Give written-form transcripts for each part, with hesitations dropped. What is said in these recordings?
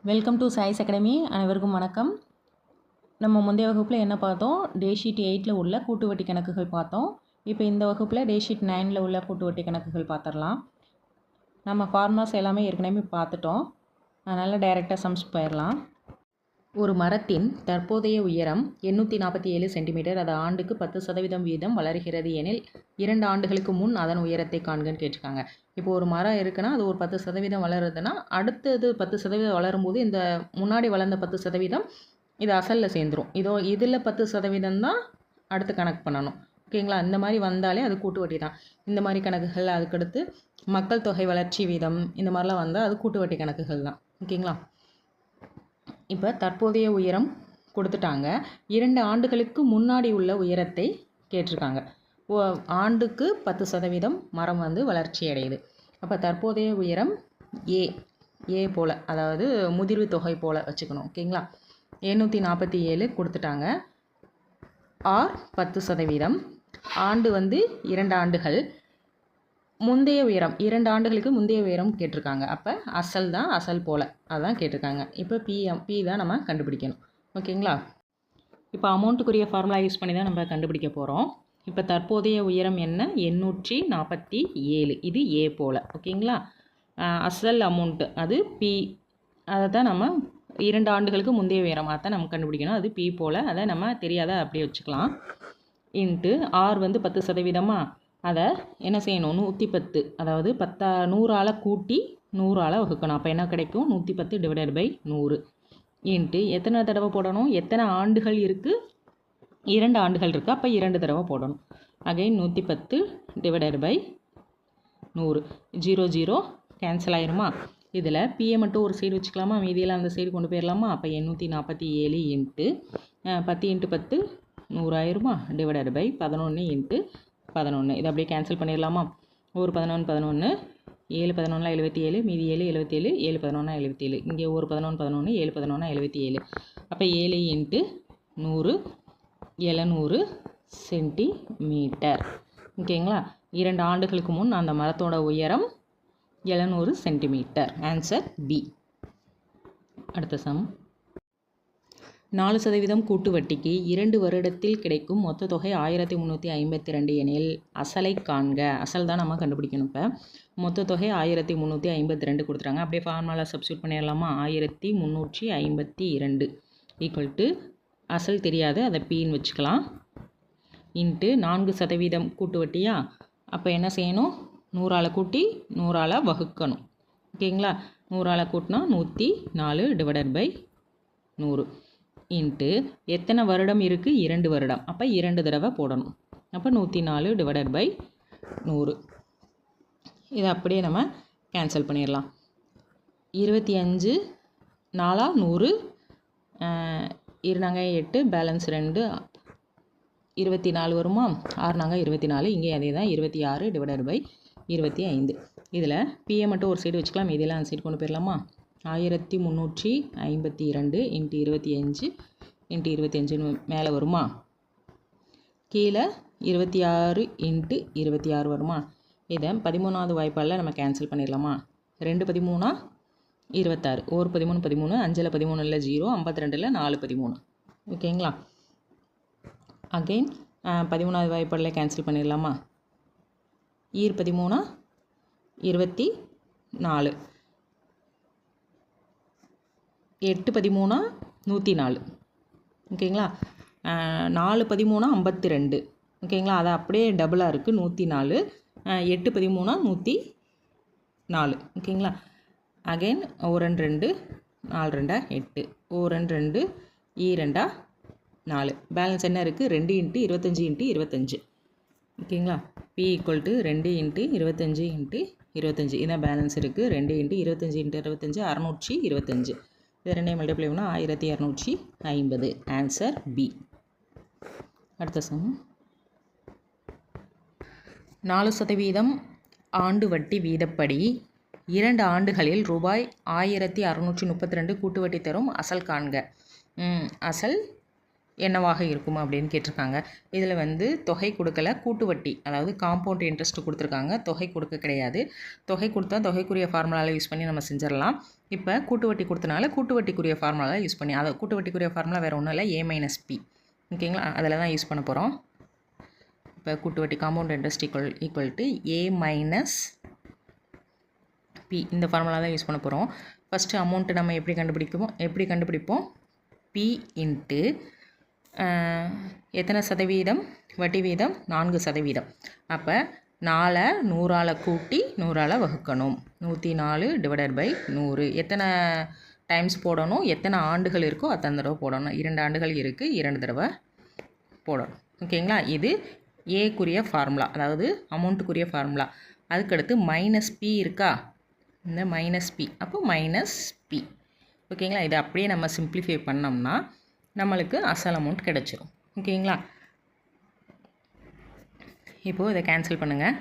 Welcome to choice academy. அனைவருக்கும் வணக்கம். நம்ம முந்தைய வகுப்பில் என்ன பார்த்தோம்? டே ஷீட் 8 உள்ள கூட்டு வட்டி கணக்குகள் பார்த்தோம். இப்போ இந்த வகுப்பில் டே ஷீட் 9 உள்ள கூட்டு வட்டி கணக்குகள் பார்த்துடலாம். நம்ம ஃபார்முலாஸ் எல்லாமே ஏற்கனவே பார்த்துட்டோம், அதனால் டைரெக்டாக சம்ஸ் போயிடலாம். ஒரு மரத்தின் தற்போதைய உயரம் 847 சென்டிமீட்டர். அது ஆண்டுக்கு 10% வீதம் வளர்கிறது எனில் 2 ஆண்டுகளுக்கு முன் அதன் உயரத்தை காண்கன்னு கேட்டிருக்காங்க. இப்போ ஒரு மரம் இருக்குன்னா அது ஒரு 10% வளருதுன்னா அடுத்தது 10% வளரும்போது இந்த முன்னாடி வளர்ந்த 10% இது அசலில் சேர்ந்துடும். இதில் 10% தான் அடுத்து கணக்கு பண்ணணும். ஓகேங்களா? இந்த மாதிரி வந்தாலே அது கூட்டு வட்டி தான். இந்த மாதிரி கணக்குகள், அதுக்கடுத்து மக்கள் தொகை வளர்ச்சி வீதம், இந்த மாதிரிலாம் வந்தால் அது கூட்டு வட்டி கணக்குகள் தான். ஓகேங்களா? இப்போ தற்போதைய உயரம் கொடுத்துட்டாங்க. 2 ஆண்டுகளுக்கு முன்னாடி உள்ள உயரத்தை கேட்டிருக்காங்க. ஆண்டுக்கு 10% மரம் வளர்ச்சி அடையுது. அப்போ தற்போதைய உயரம் ஏ போல், அதாவது முதிர்வு தொகை போல் வச்சுக்கணும். ஓகேங்களா? 847 கொடுத்துட்டாங்க. ஆர் 10%, ஆண்டு 2 ஆண்டுகள், முந்தைய உயரம் 2 ஆண்டுகளுக்கு முந்தைய உயரம் கேட்டிருக்காங்க. அப்போ அசல் தான், அசல் போல் அதான் கேட்டிருக்காங்க. இப்போ பி தான் நம்ம கண்டுபிடிக்கணும். ஓகேங்களா? இப்போ அமௌண்ட்டுக்குரிய ஃபார்முலா யூஸ் பண்ணி தான் நம்ம கண்டுபிடிக்க போகிறோம். இப்போ தற்போதைய உயரம் என்ன? 847. இது ஏ போல். ஓகேங்களா? அசல் அமௌண்ட்டு அது பி, அதை தான் நம்ம 2 ஆண்டுகளுக்கு முந்தைய உயரம் தான் நம்ம கண்டுபிடிக்கணும். அது பி போல், அதை நம்ம தெரியாத அப்படியே வச்சுக்கலாம். இன்ட்டு ஆர் 10%, அதை என்ன செய்யணும்? 110, அதாவது 100ஆல் கூட்டி 100ஆல் வகுக்கணும். அப்போ என்ன கிடைக்கும்? 110 டிவைடட் பை 100 இன்ட்டு எத்தனை தடவை போடணும்? எத்தனை ஆண்டுகள் இருக்குது? 2 ஆண்டுகள் இருக்குது. அப்போ 2 தடவை போடணும். Again 110 divided by 100. 0 0 கேன்சல் ஆயிருமா? இதில் பிஏ மட்டும் ஒரு சைடு வச்சுக்கலாமா? மீதியெல்லாம் அந்த சைடு கொண்டு போயிடலாமா? அப்போ 847 இன்ட்டு 10 இன்ட்டு 10 100 ஆயிருமா? Divided by 11 into 11. இதை அப்படியே கேன்சல் பண்ணிடலாமா? ஒரு 11 11, 7 11 77, மீதி 7 77, 7 11 77. இங்கே ஒரு 11 11, 7 11 77. அப்போ 7 இன்ட்டு 100 700 சென்டிமீட்டர். ஓகேங்களா? 2 ஆண்டுகளுக்கு முன் அந்த மரத்தோட உயரம் 700 சென்டிமீட்டர். Answer B. அடுத்த சம். 4% கூட்டு வட்டிக்கு 2 வருடத்தில் கிடைக்கும் மொத்த தொகை 1352 எனில் அசலை காண்க. அசல் தான் நம்ம கண்டுபிடிக்கணும். இப்போ மொத்த தொகை 1352 கொடுத்துறாங்க. அப்படியே ஃபார்முலா சப்ஸ்டியூட் பண்ணிடலாமா? 1352 ஈக்குவல் டு அசல் தெரியாது, அதை பின்னு வச்சுக்கலாம். இன்ட்டு 4% கூட்டு வட்டியா? அப்போ என்ன செய்யணும்? 100ஆல் கூட்டி 100ஆல் வகுக்கணும். ஓகேங்களா? 100ஆல் கூட்டினா 104 டிவைடட் பை 100 இன்ட்டு எத்தனை வருடம் இருக்குது? 2 வருடம். அப்போ 2 தடவை போடணும். அப்போ 104 டிவைடட் பை 100. இதை அப்படியே நம்ம கேன்சல் பண்ணிடலாம். 25 4 100, இருந்தாங்க 8, பேலன்ஸ் 2, 24 வருமா? 6 24. இங்கே அதே தான் 26 டிவைடட் பை 25. இதில் பிஏ மட்டும் ஒரு சைடு வச்சுக்கலாம், இதெல்லாம் அந்த சைடு கொண்டு போயிடலாமா? 1352 இன்ட்டு 25 இன்ட்டு 25 மேலே வருமா? கீழே 26 இன்ட்டு 26 வருமா? இதை 13வது வாய்ப்பால் நம்ம கேன்சல் பண்ணிடலாமா? 2 13 26, ஒரு 13 13, 5 13 இல்லை 0, 52 4 13. ஓகேங்களா? அகெயின் 13வது வாய்ப்பாடில் கேன்சல் பண்ணிடலாமா? 13 24, 8 13 104. ஓகேங்களா? 4 13 52. ஓகேங்களா? அது அப்படியே டபுளாக இருக்குது 104. 8 13 104. ஓகேங்களா? அகெயின் 1 2 4 2 8, 1 2 2 4. பேலன்ஸ் என்ன இருக்குது? 2 இன்ட்டு 25 இன்ட்டு 25. ஓகேங்களா? B equal to 2 into 25 into 25. இதான் பேலன்ஸ் இருக்குது. 2 இன்ட்டு 25 இன்ட்டு 25 625. இது 2 மல்டிப்ளை பண்ணால் 1250. Answer B. அடுத்த சம். 4% ஆண்டு வட்டி வீதப்படி 2 ஆண்டுகளில் ரூபாய் 1632 கூட்டு வட்டி தரும் அசல் காண்க. அசல் என்னவாக இருக்கும் அப்படின்னு கேட்டிருக்காங்க. இதில் வந்து தொகை கொடுக்கல, கூட்டு வட்டி அதாவது காம்பவுண்ட் இன்ட்ரெஸ்ட் கொடுத்துருக்காங்க. தொகை கொடுக்க கிடையாது. தொகை கொடுத்தா தொகைக்குரிய ஃபார்முலாவில் யூஸ் பண்ணி நம்ம செஞ்சிடலாம். இப்போ கூட்டு வட்டி கொடுத்தனால கூட்டு வட்டிக்குரிய ஃபார்முலாவில் யூஸ் பண்ணி, அதை கூட்டு வட்டிக்குரிய ஃபார்முலா வேறு ஒன்றும் இல்லை, A-P. ஓகேங்களா, அதில் தான் யூஸ் பண்ண போகிறோம். இப்போ கூட்டு வட்டி compound interest equal to A-P, இந்த ஃபார்முலா தான் யூஸ் பண்ண போகிறோம். ஃபஸ்ட்டு அமௌண்ட்டு நம்ம எப்படி கண்டுபிடிப்போம்? P இன்ட்டு எத்தனை சதவீதம் வட்டி வீதம்? 4%. அப்போ 4 100ஆல் கூட்டி 100ஆல் வகுக்கணும். 104 / 100. எத்தனை டைம்ஸ் போடணும்? எத்தனை ஆண்டுகள் இருக்கோ அத்தனை தடவை போடணும். 2 ஆண்டுகள் இருக்குது, 2 தடவை போடணும். ஓகேங்களா, இது ஏக்குரிய ஃபார்முலா, அதாவது அமௌண்ட்டுக்குரிய ஃபார்முலா. அதுக்கடுத்து -P இருக்கா, இந்த -P, அப்போ -P. ஓகேங்களா, இதை அப்படியே நம்ம சிம்பிளிஃபை பண்ணோம்னா நம்மளுக்கு அசல் அமௌண்ட் கிடச்சிரும். ஓகேங்களா, இப்போது இதை கேன்சல் பண்ணுங்கள்.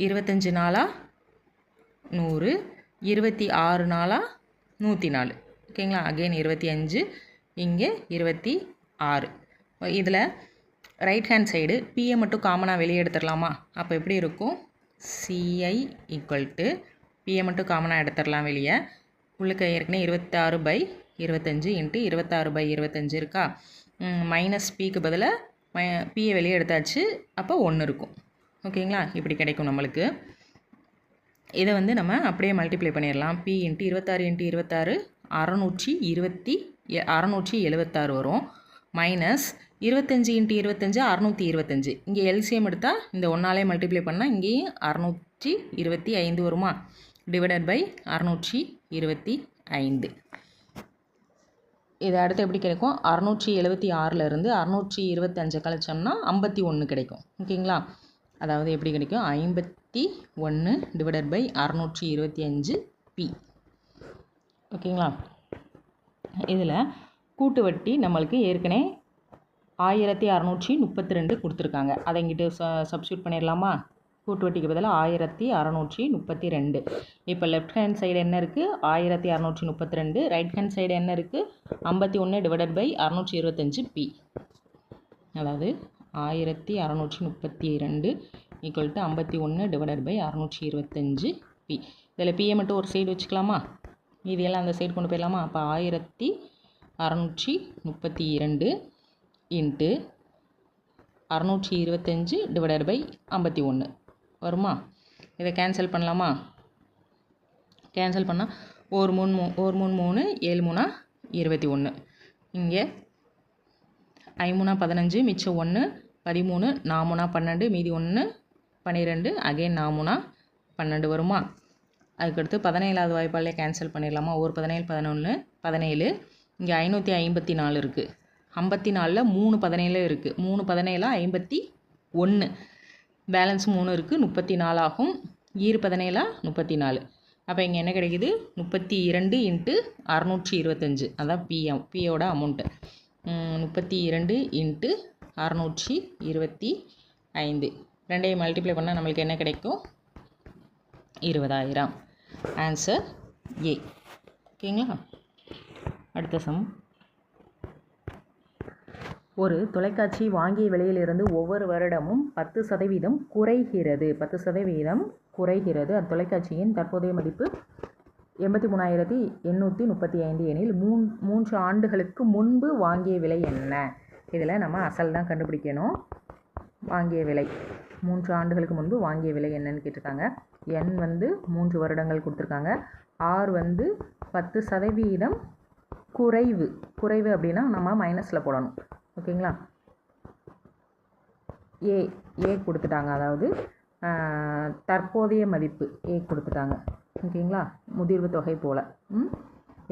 25 நாளா 100, 26 நாளா 104. ஓகேங்களா, அகெயின் 25, இங்கே 26. இதில் ரைட் ஹேண்ட் சைடு பிஏ மட்டும் காமனாக வெளியே எடுத்துடலாமா? அப்போ எப்படி இருக்கும்? CI ஈக்குவல் டு பிஏ மட்டும் காமனாக எடுத்துடலாம் வெளியே. உள்ளுக்கு ஏற்கனவே 26/25 இன்ட்டு 26/25 இருக்கா? -Pக்கு பதிலாக பிஏ வெளியே எடுத்தாச்சு, அப்போ 1 இருக்கும். ஓகேங்களா, இப்படி கிடைக்கும் நம்மளுக்கு. இதை வந்து நம்ம அப்படியே மல்டிப்ளை பண்ணிடலாம். P இன்ட்டு 26 இன்ட்டு 26 676 வரும். -25 இன்ட்டு 25 625. இங்கே எல்சிஎம் எடுத்தால் இந்த 1ஆலே மல்டிப்ளை பண்ணால் இங்கேயும் 625 வருமா? / 625. இது அடுத்து எப்படி கிடைக்கும்? 676லேருந்து 625 கழிச்சோம்னா 51 கிடைக்கும். ஓகேங்களா, அதாவது எப்படி கிடைக்கும்? 51 / 625 P. ஓகேங்களா, இதில் கூட்டு வட்டி நம்மளுக்கு ஏற்கனவே 1632 கொடுத்துருக்காங்க. அதை இங்கிட்டு சப்ஸ்டியூட் பண்ணிடலாமா? கூட்டு வட்டிக்கு பதிலாக 1632. இப்போ லெஃப்ட் ஹேண்ட் சைடு என்ன இருக்குது? 1632. ரைட் ஹேண்ட் சைடு என்ன இருக்குது? 51 / 625 P. அதாவது 1632 ஈக்குவல் டு 51 / 625 P. இதில் பிஏ மட்டும் ஒரு சைடு வச்சுக்கலாமா? இதெல்லாம் அந்த சைடு கொண்டு போயிடலாமா? அப்போ 1632 இன்ட்டு 625 / 51 வருமா? இதை கேன்சல் பண்ணலாமா? கேன்சல் பண்ணால் 1 3 3 7 3 21. இங்கே 5 3 15, மிச்சம் 1 13, 4 3 12, மீதி 1 12, அகெயின் 4 12 வருமா? அதுக்கடுத்து 17வது வாய்ப்பாலே கேன்சல் பண்ணிடலாமா? 1 17 11 17. இங்கே 554 இருக்குது. 54ல் 3 17 இருக்குது. 3 17 51. பேலன்ஸ் 3 இருக்குது, 34 ஆகும். 17 34. அப்போ இங்கே என்ன கிடைக்குது? 32 இன்ட்டு 625. அதான் பியோட அமௌண்ட்டு. 32 இன்ட்டு 625. ரெண்டையும் மல்டிப்ளை பண்ணால் நம்மளுக்கு என்ன கிடைக்கும்? 20,000. Answer A. ஓகேங்களா, அடுத்த சம். ஒரு தொலைக்காட்சி வாங்கிய விலையிலிருந்து ஒவ்வொரு வருடமும் 10% குறைகிறது. 10% குறைகிறது. அத்தொலைக்காட்சியின் தற்போதைய மதிப்பு 83,835 எனில் 3 ஆண்டுகளுக்கு முன்பு வாங்கிய விலை என்ன? இதில் நம்ம அசல் தான் கண்டுபிடிக்கணும். வாங்கிய விலை 3 ஆண்டுகளுக்கு முன்பு வாங்கிய விலை என்னன்னு கேட்டிருக்காங்க. N வந்து 3 வருடங்கள் கொடுத்துருக்காங்க. R வந்து 10% குறைவு. குறைவு அப்படின்னா நம்ம மைனஸில் போடணும். ஓகேங்களா, ஏ கொடுத்துட்டாங்க, அதாவது தற்போதைய மதிப்பு ஏ கொடுத்துட்டாங்க. ஓகேங்களா, முதிர்வு தொகை போல்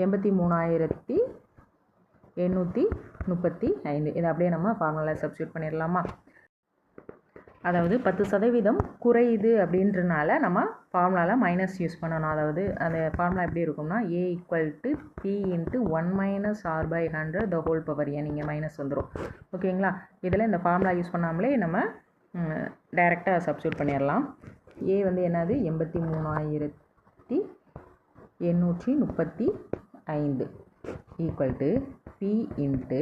83,835. இதை அப்படியே நம்ம ஃபார்முலாவில் சப்ஸ்டியூட் பண்ணிடலாமா? அதாவது 10% குறையுது அப்படின்றனால நம்ம ஃபார்முலாவில் மைனஸ் யூஸ் பண்ணணும். அதாவது அந்த ஃபார்முலா எப்படி இருக்கும்னா A equal to P into 1 - R/100 the whole power n. இங்கே மைனஸ் வந்துடும். ஓகேங்களா, இதில் இந்த ஃபார்முலா யூஸ் பண்ணாமலே நம்ம டைரெக்டாக சப்ஸ்டியூட் பண்ணிடலாம். A வந்து என்னது? 83,835 ஈக்குவல் டு P இன்ட்டு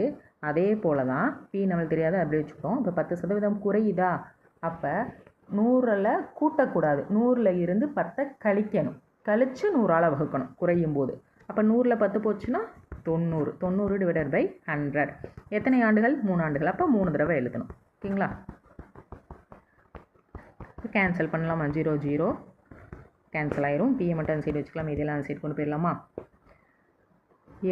அதே போல் தான் பி நம்மளுக்கு தெரியாத அப்படி வச்சுக்கிறோம். இப்போ 10% குறையுதா, அப்போ 100ல் கூட்டக்கூடாது, 100ல் இருந்து 10 கழிக்கணும், கழித்து 100ஆல் வகுக்கணும் குறையும் போது. அப்போ 100ல் 10 போச்சுன்னா 90, 90 டிவைடட் பை 100. எத்தனை ஆண்டுகள்? 3 ஆண்டுகள். அப்போ 3 தடவை எழுதணும். ஓகேங்களா? கேன்சல் பண்ணலாமா? 0 0 கேன்சல் ஆயிரும். பிஏ மட்டும் அந்த சைடு வச்சுக்கலாம், இதெல்லாம் அந்த சைடு கொண்டு போயிடலாமா?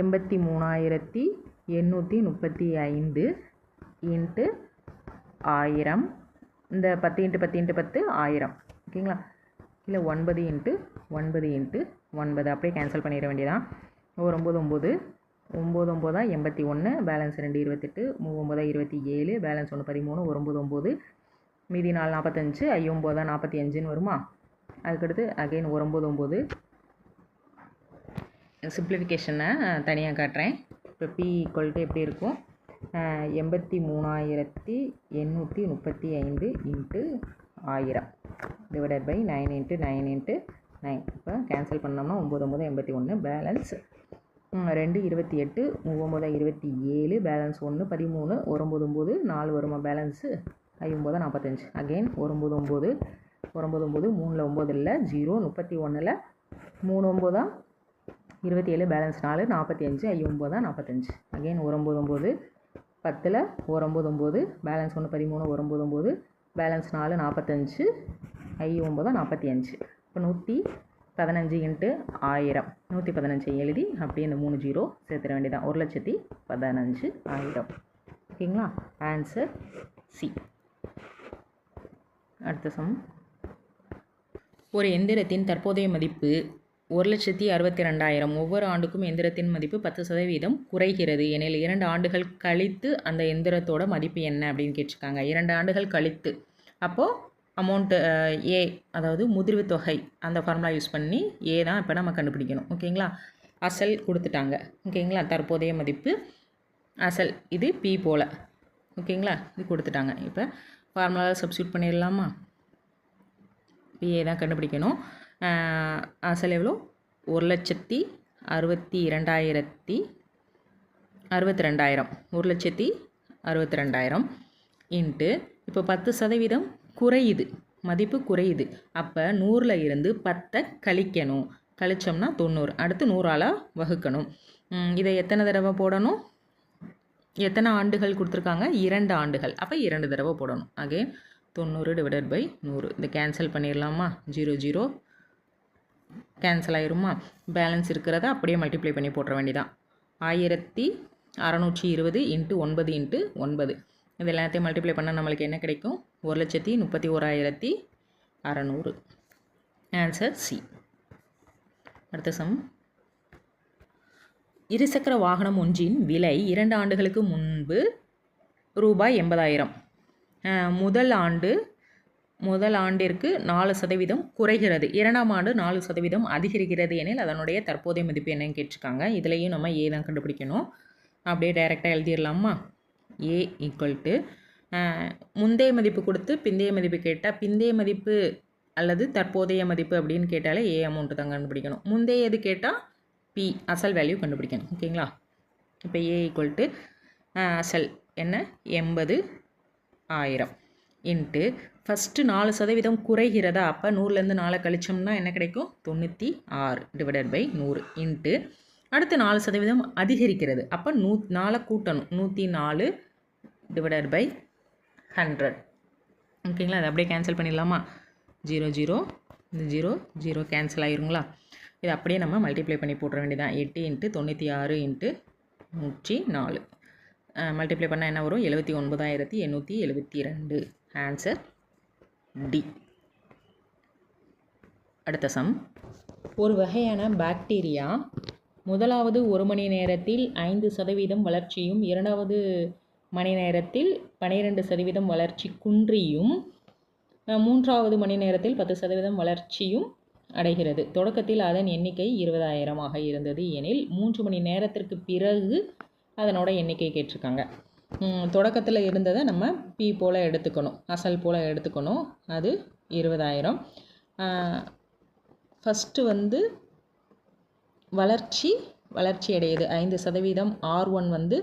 83,835 இன்ட்டு 1000, இந்த 10 × 10 × 10 1000. ஓகேங்களா? இல்லை 9 × 9 × 9 அப்படியே கேன்சல் பண்ணிட வேண்டியதான். 9 9 9 9 81, பேலன்ஸ் 2 28, 9 27, பேலன்ஸ் 1 13, 9 9, மீதி 4 45, 9 45ன்னு வருமா? அதுக்கடுத்து அகைன் 9 9 சிம்பிளிஃபிகேஷனை தனியாக காட்டுறேன். இப்போ பி ஈக்குவல்ட்டு எப்படி இருக்கும்? 83,835 இன்ட்டு 1000 டிவைடட் பை 9 × 9 × 9. இப்போ கேன்சல் பண்ணோம்னா 9 9 81, பேலன்ஸ் 2 28, 9 27, பேலன்ஸ் 1 13, 9 9 4 வருமா? பேலன்ஸு 9 45. அகெயின் 9 9 9 9, 3ல் 9 இல்லை, 0, 31ல் 3 9 27, பேலன்ஸ் 4 45, 9 45. Again 9 9 10ல் 9 9, balance 1 13, 9 9, balance 4 45, 9 45. இப்போ 115 இன்ட்டு 1000, 115 எழுதி அப்படியே இந்த 3 0 சேர்த்துட வேண்டியதான். 1,15,000. ஓகேங்களா? Answer C. அடுத்த சம். ஒரு எந்திரத்தின் தற்போதைய மதிப்பு 1,62,000. ஒவ்வொரு ஆண்டுக்கும் எந்திரத்தின் மதிப்பு 10% குறைகிறது எனில் 2 ஆண்டுகள் கழித்து அந்த எந்திரத்தோட மதிப்பு என்ன அப்படின்னு கேட்டிருக்காங்க. 2 ஆண்டுகள் கழித்து, அப்போது அமௌண்ட்டு ஏ, அதாவது முதிர்வு தொகை, அந்த ஃபார்முலா யூஸ் பண்ணி ஏ தான் இப்போ நம்ம கண்டுபிடிக்கணும். ஓகேங்களா? அசல் கொடுத்துட்டாங்க. ஓகேங்களா? தற்போதைய மதிப்பு அசல், இது பி போல். ஓகேங்களா? இது கொடுத்துட்டாங்க. இப்போ ஃபார்முலா சப்ஸ்டியூட் பண்ணிடலாமா? பிஏ தான் கண்டுபிடிக்கணும். அசல் எவ்வளோ? 1,62,062. 1,62,000 இன்ட்டு இப்போ 10% குறையுது, மதிப்பு குறையுது. அப்போ 100ல் இருந்து 10 கழிக்கணும், கழிச்சோம்னா 90, அடுத்து 100ஆல் வகுக்கணும். இதை எத்தனை தடவை போடணும்? எத்தனை ஆண்டுகள் கொடுத்துருக்காங்க? 2 ஆண்டுகள். அப்போ 2 தடவை போடணும். Again 90 divided by 100. இதை கேன்சல் பண்ணிடலாமா? 0 0 கேன்சல் ஆயிருமா? பேலன்ஸ் இருக்கிறத அப்படியே மல்டிப்ளை பண்ணி போட்டுற வேண்டியதான். 1620 இன்ட்டு 9 இன்ட்டு 9. இது எல்லாத்தையும் மல்டிப்ளை பண்ணால் நம்மளுக்கு என்ன கிடைக்கும்? 1,31,600. Answer C. அடுத்த சம். இருசக்கர வாகனம் ஒன்றின் விலை 2 ஆண்டுகளுக்கு முன்பு ரூபாய் 80,000. முதல் ஆண்டிற்கு 4% குறைகிறது, 2ஆம் ஆண்டு 4% அதிகரிக்கிறது எனில் அதனுடைய தற்போதைய மதிப்பு என்னன்னு கேட்டிருக்காங்க. இதுலேயும் நம்ம ஏ தான் கண்டுபிடிக்கணும். அப்படியே டைரெக்டாக எழுதிடலாமா? ஏ ஈக்குவல்ட்டு முந்தைய மதிப்பு கொடுத்து பிந்தைய மதிப்பு கேட்டால், பிந்தைய மதிப்பு அல்லது தற்போதைய மதிப்பு அப்படின்னு கேட்டாலே ஏ அமௌண்ட்டு தான் கண்டுபிடிக்கணும். முந்தைய எது கேட்டால் பி, அசல் வேல்யூ கண்டுபிடிக்கணும். ஓகேங்களா? இப்போ ஏ ஈக்குவல்ட்டு அசல் என்ன? 80,000 இன்ட்டு ஃபஸ்ட்டு 4% குறைகிறதா, அப்போ 100லேருந்து 4 கழிச்சோம்னா என்ன கிடைக்கும்? 96 டிவைடட் பை 100 இன்ட்டு அடுத்து 4% அதிகரிக்கிறது, அப்போ 4 கூட்டணும், 104 டிவைடட் பை 100. ஓகேங்களா? அதை அப்படியே கேன்சல் பண்ணிடலாமா? 0 0 இந்த 0 0 கேன்சல் ஆயிருங்களா? இது அப்படியே நம்ம மல்டிப்ளை பண்ணி போட்டுற வேண்டியதான். 8 இன்ட்டு 96 இன்ட்டு 104 மல்டிப்ளை பண்ணால் என்ன வரும்? 79,872. Answer D. அடுத்த சம். ஒரு வகையான பாக்டீரியா முதலாவது 1 மணி நேரத்தில் 5% வளர்ச்சியும், 2வது மணி நேரத்தில் 12% வளர்ச்சி குன்றியும், 3வது மணி நேரத்தில் 10% வளர்ச்சியும் அடைகிறது. தொடக்கத்தில் அதன் எண்ணிக்கை 20,000 இருந்தது எனில் 3 மணி நேரத்திற்கு பிறகு அதனோட எண்ணிக்கை கேட்டிருக்காங்க. தொடக்கத்தில் இருந்ததை நம்ம பி போல் எடுத்துக்கணும், அசல் போல் எடுத்துக்கணும். அது 20,000. ஃபஸ்ட்டு வளர்ச்சி வளர்ச்சி அடையுது 5%. R1 வந்து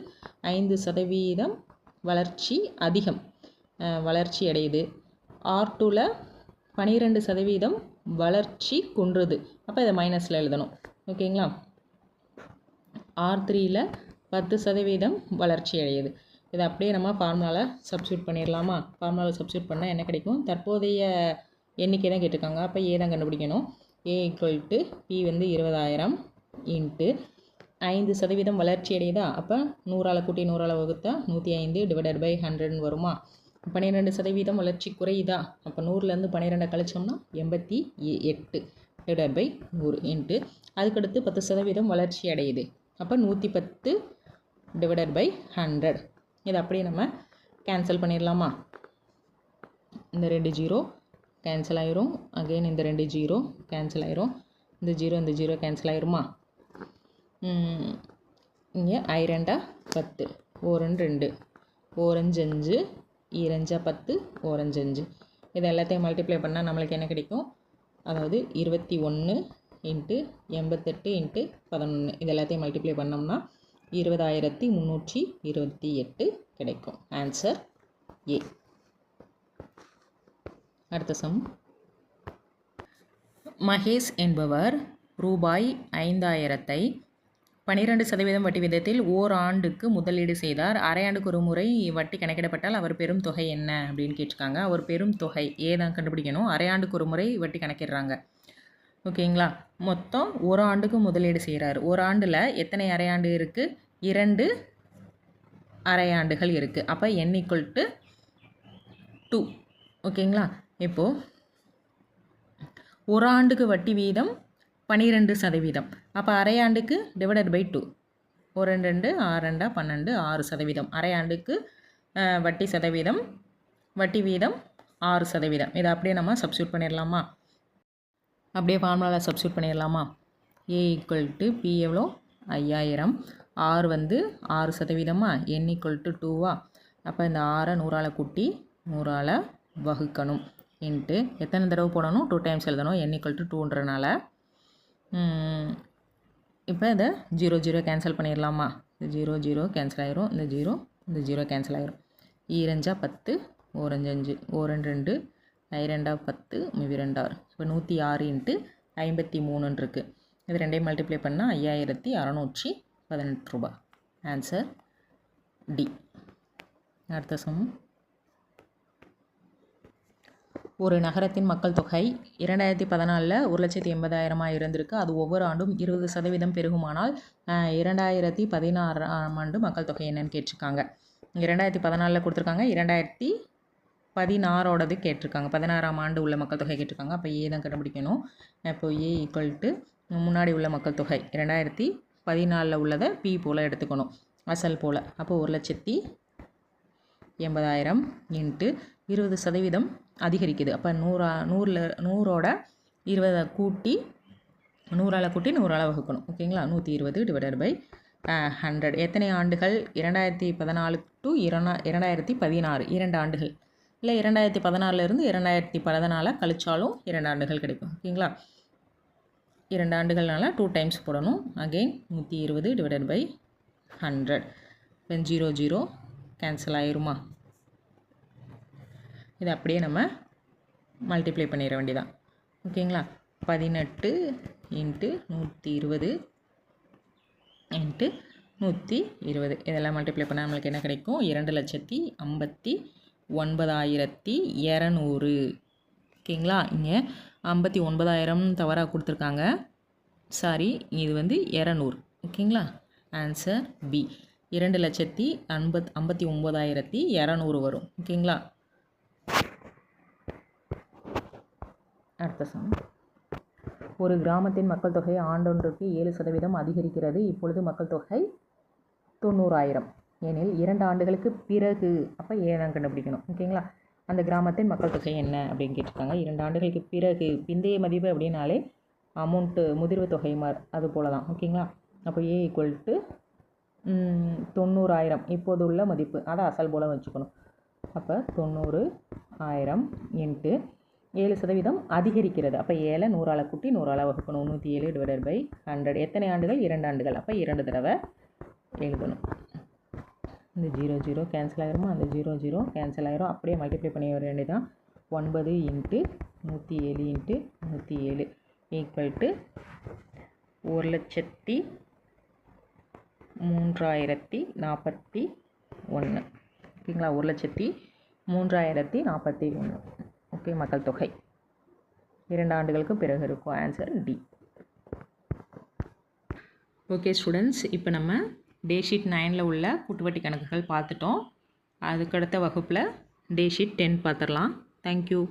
5% வளர்ச்சி அதிகம் வளர்ச்சி அடையுது. R2ல் 12% வளர்ச்சி குன்றுது. அப்போ இதை மைனஸில் எழுதணும். ஓகேங்களா. R3ல் 10% வளர்ச்சி அடையுது. இதை அப்படியே நம்ம ஃபார்முலாவில் சப்ஸ்டியூட் பண்ணிடலாமா? ஃபார்முலாவில் சப்ஸ்டியூட் பண்ணால் என்ன கிடைக்கும்? தற்போதைய எண்ணிக்கை தான் கேட்டிருக்காங்க. அப்போ ஏ தான் கண்டுபிடிக்கணும். A = P வந்து 20,000 இன்ட்டு 5% வளர்ச்சி அடையுதா? அப்போ 100ஆல் கூட்டி 100ஆல் வகுத்தா 105 / 100 வருமா? 12% வளர்ச்சி குறையுதா? அப்போ 100லேருந்து 12 கழிச்சோம்னா 88 / 100 இன்ட்டு அதுக்கடுத்து 10% வளர்ச்சி அடையுது. அப்போ 110 / 100. இதை அப்படியே நம்ம கேன்சல் பண்ணிடலாமா? இந்த 2 0 கேன்சல் ஆயிரும். அகெயின் இந்த 2 0 கேன்சல் ஆயிரும். இந்த 0 கேன்சல் ஆயிருமா? இங்கே 2 10 1 2 1 5 2 10 1 5. இது எல்லாத்தையும் மல்டிப்ளை பண்ணால் நம்மளுக்கு என்ன கிடைக்கும்? அதாவது 21 இன்ட்டு 88 இன்ட்டு 11. இது எல்லாத்தையும் மல்டிப்ளை பண்ணோம்னா 20,328 கிடைக்கும். Answer A. அடுத்த சம். மகேஷ் என்பவர் ரூபாய் 5,000-ஐ 12% வட்டி விதத்தில் ஓராண்டுக்கு முதலீடு செய்தார். அரையாண்டுக்கு ஒரு முறை வட்டி கணக்கிடப்பட்டால் அவர் பெரும் தொகை என்ன அப்படின்னு கேட்டிருக்காங்க. அவர் பெரும் தொகை ஏதான் கண்டுபிடிக்கணும். அரையாண்டுக்கு ஒரு முறை வட்டி கணக்கிடுறாங்க. ஓகேங்களா. மொத்தம் ஒரு ஆண்டுக்கு முதலீடு செய்கிறார். ஒரு ஆண்டில் எத்தனை அரையாண்டு இருக்குது? 2 அரையாண்டுகள் இருக்குது. அப்போ n = 2. ஓகேங்களா. இப்போது ஒரு ஆண்டுக்கு வட்டி வீதம் 12%. அப்போ அரையாண்டுக்கு /2. 1 2 6 2 12 6%. அரையாண்டுக்கு வட்டி சதவீதம் வட்டி வீதம் 6%. இதை அப்படியே நம்ம சப்ஸ்டியூட் பண்ணிடலாமா? அப்படியே ஃபார்முலாவில் சப்ஸ்டியூட் பண்ணிடலாமா? A = P எவ்வளோ? 5,000. R வந்து 6%. n = 2. அப்போ இந்த 6 100ஆல் கூட்டி 100ஆல் வகுக்கணும். இன்ட்டு எத்தனை தடவை போடணும்? 2 டைம்ஸ் எழுதணும். n = 2ன்றனால. இப்போ இதை 0 0 கேன்சல் பண்ணிடலாமா? இந்த 0 0 கேன்சல் ஆயிரும். இந்த 0 கேன்சல் ஆயிரும். 2 10 1 5 1 2 2 10 2 6. இப்போ 106 இன்ட்டு 53 இருக்குது. இது ரெண்டையும் மல்டிப்ளை பண்ணால் 5,618 ரூபாய். Answer D. அடுத்த சம். ஒரு நகரத்தின் மக்கள் தொகை 2014 1,80,000 இருந்திருக்கு. அது ஒவ்வொரு ஆண்டும் 20% பெருகுமானால் 2016 ஆண்டு மக்கள் தொகை என்னன்னு கேட்டிருக்காங்க. 2014 கொடுத்துருக்காங்க. 2016ஓடது கேட்டிருக்காங்க. 16ஆம் ஆண்டு உள்ள மக்கள் தொகை கேட்டிருக்காங்க. அப்போ ஏ தான் கண்டுபிடிக்கணும். இப்போ ஏ = முன்னாடி உள்ள மக்கள் தொகை 2014 உள்ளதை பி போல் எடுத்துக்கணும், அசல் போல். அப்போ 1,80,000 இன்ட்டு 20% அதிகரிக்குது. அப்போ 100ஓட 20 கூட்டி 100ஆல் கூட்டி 100ஆல் வகுக்கணும். ஓகேங்களா. 120 / 100. எத்தனை ஆண்டுகள்? 2014 to 2016 2 ஆண்டுகள். இல்லை 2016 2014 கழிச்சாலும் 2 ஆண்டுகள் கிடைக்கும். ஓகேங்களா. 2 ஆண்டுகள்னால 2 டைம்ஸ் போடணும். அகெயின் 120 / 100. 0 0 கேன்சல் ஆயிருமா? இதை அப்படியே நம்ம மல்டிப்ளை பண்ணிட வேண்டியதான். ஓகேங்களா. 18 இன்ட்டு 120 இன்ட்டு 120. இதெல்லாம் மல்டிப்ளை பண்ணால் நம்மளுக்கு என்ன கிடைக்கும்? 2,59,200. ஓகேங்களா. இங்கே 59,000 தவறாக கொடுத்துருக்காங்க. சாரி, இது வந்து 200. ஓகேங்களா. Answer B. 2,59,200 வரும். ஓகேங்களா. அடுத்த சம். ஒரு கிராமத்தின் மக்கள் தொகை ஆண்டொன்றுக்கு 7% அதிகரிக்கிறது. இப்பொழுது மக்கள் தொகை 90,000 எனில் 2 ஆண்டுகளுக்கு பிறகு, அப்போ ஏதான் கண்டுபிடிக்கணும். ஓகேங்களா. அந்த கிராமத்தின் மக்கள் தொகை என்ன அப்படின்னு கேட்டிருக்காங்க. 2 ஆண்டுகளுக்கு பிறகு பிந்தைய மதிப்பு அப்படின்னாலே அமௌண்ட்டு முதிர்வு தொகை அது போல தான். ஓகேங்களா. அப்போ ஏ = 90,000 இப்போது உள்ள மதிப்பு, அதை அசல் போல் வச்சுக்கணும். அப்போ 90,000 இன்ட்டு 7% அதிகரிக்கிறது. அப்போ 7 100ஆல் கூட்டி 100ஆல் வகுக்கணும். 107/100. எத்தனை ஆண்டுகள்? 2 ஆண்டுகள். அப்போ 2 தடவை எழுதணும். இந்த 0 0 கேன்சல் ஆகிருமா? அந்த 0 0 கேன்சல் ஆகிரும். அப்படியே மல்டிப்ளை பண்ணி வர வேண்டியதான். 9 × 107 × 107 ஈக்குவல் டு 1,03,041. ஓகேங்களா? 1,03,041. ஓகே, மக்கள் தொகை 2 ஆண்டுகளுக்கு பிறகு இருக்கும். Answer D. ஓகே ஸ்டூடெண்ட்ஸ், இப்போ நம்ம டே ஷீட் 9ல் உள்ள கூட்டுவட்டி கணக்குகள் பார்த்துட்டோம். அதுக்கடுத்த வகுப்பில் டே ஷீட் 10 பார்த்துடலாம். தேங்க்யூ.